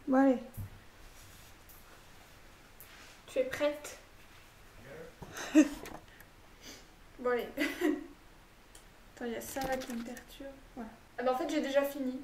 Bon allez. Tu es prête? Bon allez. Attends, il y a ça là qui me perturbe. Voilà. Ah bah en fait j'ai déjà fini.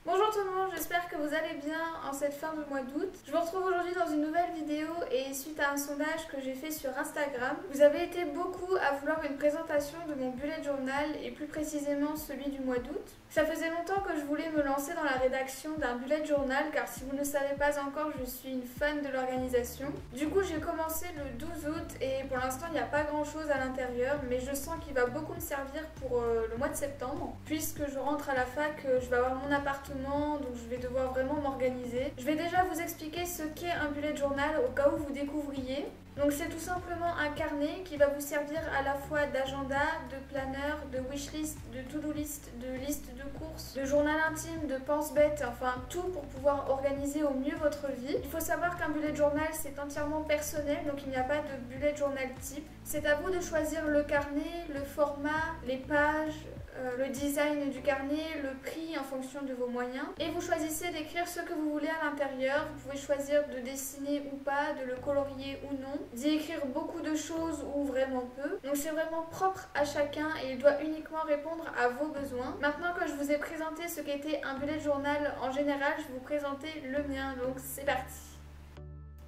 Bonjour tout le monde, j'espère que vous allez bien en cette fin de mois d'août. Je vous retrouve aujourd'hui dans une nouvelle vidéo et suite à un sondage que j'ai fait sur Instagram. Vous avez été beaucoup à vouloir une présentation de mon bullet journal et plus précisément celui du mois d'août. Ça faisait longtemps que je voulais me lancer dans la rédaction d'un bullet journal car si vous ne le savez pas encore, je suis une fan de l'organisation. Du coup j'ai commencé le 12 août et pour l'instant il n'y a pas grand chose à l'intérieur mais je sens qu'il va beaucoup me servir pour le mois de septembre puisque je rentre à la fac, je vais avoir mon appartement donc je vais devoir vraiment m'organiser. Je vais déjà vous expliquer ce qu'est un bullet journal au cas où vous découvriez. Donc c'est tout simplement un carnet qui va vous servir à la fois d'agenda, de planeur, de wishlist, de to-do list, de liste de courses, de journal intime, de pense-bête, enfin tout pour pouvoir organiser au mieux votre vie. Il faut savoir qu'un bullet journal c'est entièrement personnel donc il n'y a pas de bullet journal type. C'est à vous de choisir le carnet, le format, les pages, le design du carnet, le prix en fonction de vos moyens et vous choisissez d'écrire ce que vous voulez à l'intérieur. Vous pouvez choisir de dessiner ou pas, de le colorier ou non, d'y écrire beaucoup de choses ou vraiment peu. Donc c'est vraiment propre à chacun et il doit uniquement répondre à vos besoins. Maintenant que je vous ai présenté ce qu'était un bullet journal en général, je vais vous présenter le mien, donc c'est parti.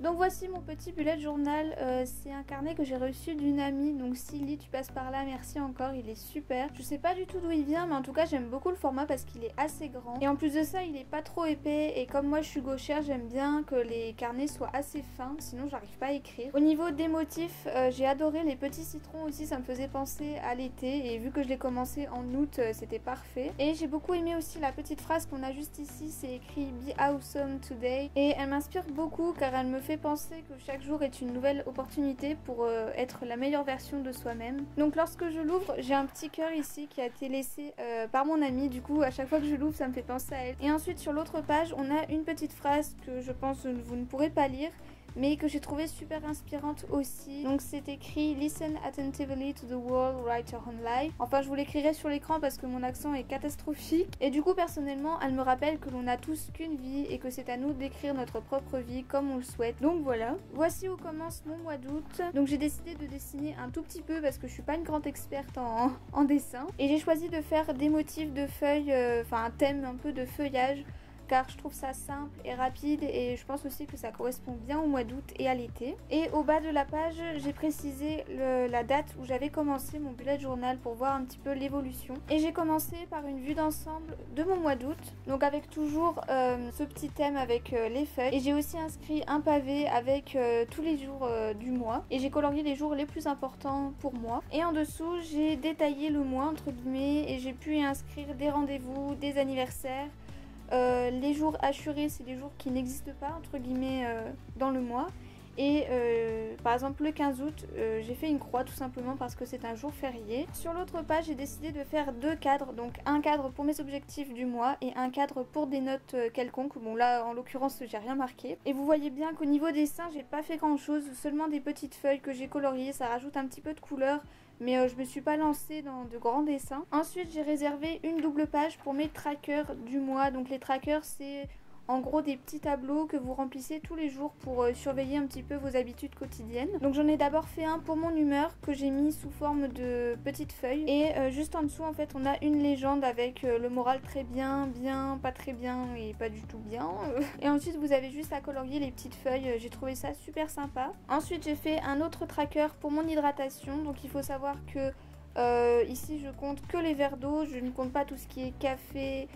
Donc voici mon petit bullet journal, c'est un carnet que j'ai reçu d'une amie, donc Silly, tu passes par là, merci encore, il est super. Je sais pas du tout d'où il vient mais en tout cas j'aime beaucoup le format parce qu'il est assez grand. Et en plus de ça il est pas trop épais et comme moi je suis gauchère j'aime bien que les carnets soient assez fins, sinon j'arrive pas à écrire. Au niveau des motifs, j'ai adoré les petits citrons aussi, ça me faisait penser à l'été et vu que je l'ai commencé en août c'était parfait. Et j'ai beaucoup aimé aussi la petite phrase qu'on a juste ici, c'est écrit Be awesome today et elle m'inspire beaucoup car elle me fait penser que chaque jour est une nouvelle opportunité pour être la meilleure version de soi-même. Donc lorsque je l'ouvre, j'ai un petit cœur ici qui a été laissé par mon amie, du coup à chaque fois que je l'ouvre ça me fait penser à elle. Et ensuite sur l'autre page on a une petite phrase que je pense que vous ne pourrez pas lire mais que j'ai trouvé super inspirante aussi. Donc c'est écrit Listen attentively to the world write your own life. Enfin je vous l'écrirai sur l'écran parce que mon accent est catastrophique. Et du coup personnellement elle me rappelle que l'on n'a tous qu'une vie et que c'est à nous d'écrire notre propre vie comme on le souhaite. Donc voilà, voici où commence mon mois d'août. Donc j'ai décidé de dessiner un tout petit peu parce que je suis pas une grande experte en dessin. Et j'ai choisi de faire des motifs de feuilles, enfin un thème un peu de feuillage car je trouve ça simple et rapide et je pense aussi que ça correspond bien au mois d'août et à l'été. Et au bas de la page, j'ai précisé la date où j'avais commencé mon bullet journal pour voir un petit peu l'évolution. Et j'ai commencé par une vue d'ensemble de mon mois d'août, donc avec toujours ce petit thème avec les feuilles. Et j'ai aussi inscrit un pavé avec tous les jours du mois et j'ai colorié les jours les plus importants pour moi. Et en dessous, j'ai détaillé le mois entre guillemets et j'ai pu y inscrire des rendez-vous, des anniversaires. Les jours assurés, c'est des jours qui n'existent pas entre guillemets dans le mois. Et par exemple le 15 août, j'ai fait une croix tout simplement parce que c'est un jour férié. Sur l'autre page, j'ai décidé de faire deux cadres, donc un cadre pour mes objectifs du mois et un cadre pour des notes quelconques. Bon là en l'occurrence j'ai rien marqué. Et vous voyez bien qu'au niveau dessin, j'ai pas fait grand chose, seulement des petites feuilles que j'ai coloriées, ça rajoute un petit peu de couleur. Mais je me suis pas lancée dans de grands dessins. Ensuite j'ai réservé une double page pour mes trackers du mois. Donc les trackers c'est en gros des petits tableaux que vous remplissez tous les jours pour surveiller un petit peu vos habitudes quotidiennes. Donc j'en ai d'abord fait un pour mon humeur que j'ai mis sous forme de petites feuilles. Et juste en dessous en fait on a une légende avec le moral très bien, bien, pas très bien et pas du tout bien. Et ensuite vous avez juste à colorier les petites feuilles, j'ai trouvé ça super sympa. Ensuite j'ai fait un autre tracker pour mon hydratation. Donc il faut savoir que ici je compte que les verres d'eau, je ne compte pas tout ce qui est café,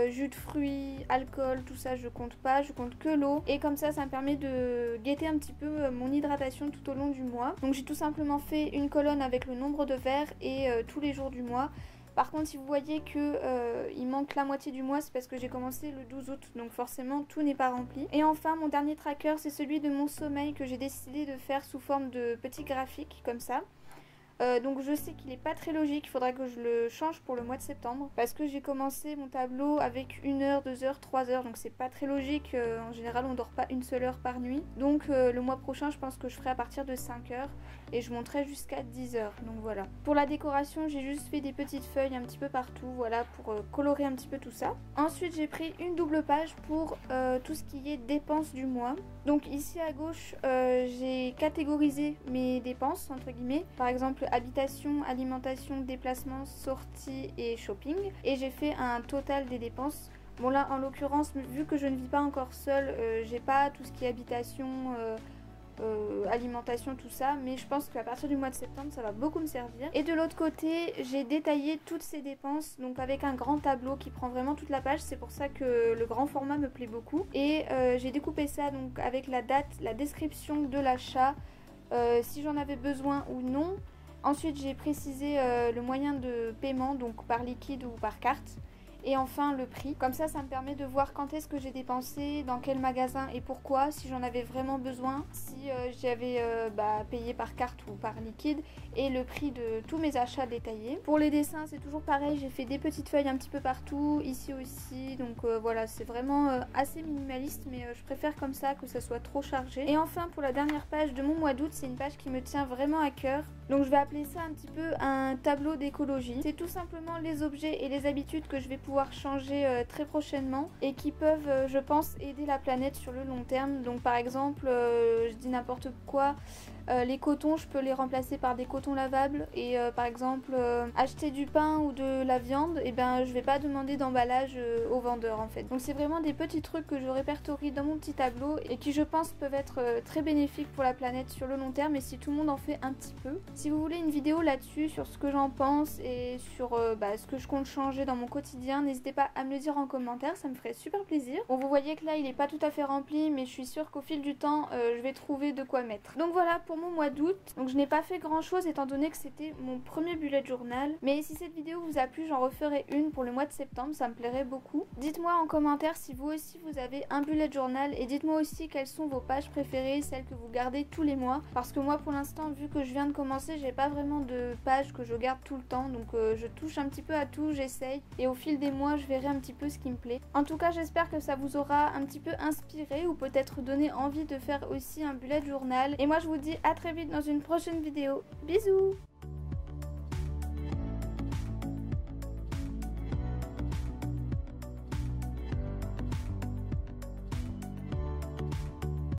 jus de fruits, alcool, tout ça je compte pas, je compte que l'eau. Et comme ça me permet de guetter un petit peu mon hydratation tout au long du mois. Donc j'ai tout simplement fait une colonne avec le nombre de verres et tous les jours du mois. Par contre si vous voyez que il manque la moitié du mois, c'est parce que j'ai commencé le 12 août, donc forcément tout n'est pas rempli. Et enfin mon dernier tracker c'est celui de mon sommeil que j'ai décidé de faire sous forme de petits graphiques comme ça. Donc je sais qu'il est pas très logique, il faudra que je le change pour le mois de septembre. Parce que j'ai commencé mon tableau avec 1 heure, 2 heures, 3 heures, donc c'est pas très logique. En général on dort pas une seule heure par nuit. Donc le mois prochain je pense que je ferai à partir de 5 heures et je monterai jusqu'à 10 heures. Donc voilà. Pour la décoration j'ai juste fait des petites feuilles un petit peu partout, voilà, pour colorer un petit peu tout ça. Ensuite j'ai pris une double page pour tout ce qui est dépenses du mois. Donc ici à gauche j'ai catégorisé mes dépenses entre guillemets. Par exemple habitation, alimentation, déplacement, sortie et shopping. Et j'ai fait un total des dépenses. Bon là en l'occurrence vu que je ne vis pas encore seule, j'ai pas tout ce qui est habitation, alimentation, tout ça, mais je pense qu'à partir du mois de septembre ça va beaucoup me servir. Et de l'autre côté j'ai détaillé toutes ces dépenses, donc avec un grand tableau qui prend vraiment toute la page. C'est pour ça que le grand format me plaît beaucoup. Et j'ai découpé ça donc avec la date, la description de l'achat, si j'en avais besoin ou non. Ensuite j'ai précisé le moyen de paiement, donc par liquide ou par carte. Et enfin le prix, comme ça me permet de voir quand est-ce que j'ai dépensé, dans quel magasin et pourquoi, si j'en avais vraiment besoin, si j'avais payé par carte ou par liquide, et le prix de tous mes achats détaillés. Pour les dessins c'est toujours pareil, j'ai fait des petites feuilles un petit peu partout, ici aussi, donc voilà, c'est vraiment assez minimaliste, mais je préfère comme ça que ça soit trop chargé. Et enfin pour la dernière page de mon mois d'août, c'est une page qui me tient vraiment à cœur, donc je vais appeler ça un petit peu un tableau d'écologie. C'est tout simplement les objets et les habitudes que je vais pouvoir changer très prochainement et qui peuvent je pense aider la planète sur le long terme. Donc par exemple je dis n'importe quoi, les cotons je peux les remplacer par des cotons lavables, et par exemple acheter du pain ou de la viande, et ben je vais pas demander d'emballage au vendeur en fait. Donc c'est vraiment des petits trucs que je répertorie dans mon petit tableau et qui je pense peuvent être très bénéfiques pour la planète sur le long terme, et si tout le monde en fait un petit peu. Si vous voulez une vidéo là-dessus sur ce que j'en pense et sur ce que je compte changer dans mon quotidien, n'hésitez pas à me le dire en commentaire, ça me ferait super plaisir. Bon, vous voyez que là il est pas tout à fait rempli, mais je suis sûre qu'au fil du temps je vais trouver de quoi mettre. Donc voilà pour mon mois d'août. Donc je n'ai pas fait grand chose étant donné que c'était mon premier bullet journal, mais si cette vidéo vous a plu, j'en referai une pour le mois de septembre, ça me plairait beaucoup. Dites-moi en commentaire si vous aussi vous avez un bullet journal, et dites-moi aussi quelles sont vos pages préférées, celles que vous gardez tous les mois, parce que moi pour l'instant vu que je viens de commencer, j'ai pas vraiment de pages que je garde tout le temps, donc je touche un petit peu à tout, j'essaye, et au fil des mois je verrai un petit peu ce qui me plaît. En tout cas j'espère que ça vous aura un petit peu inspiré ou peut-être donné envie de faire aussi un bullet journal, et moi je vous dis à très vite dans une prochaine vidéo. Bisous!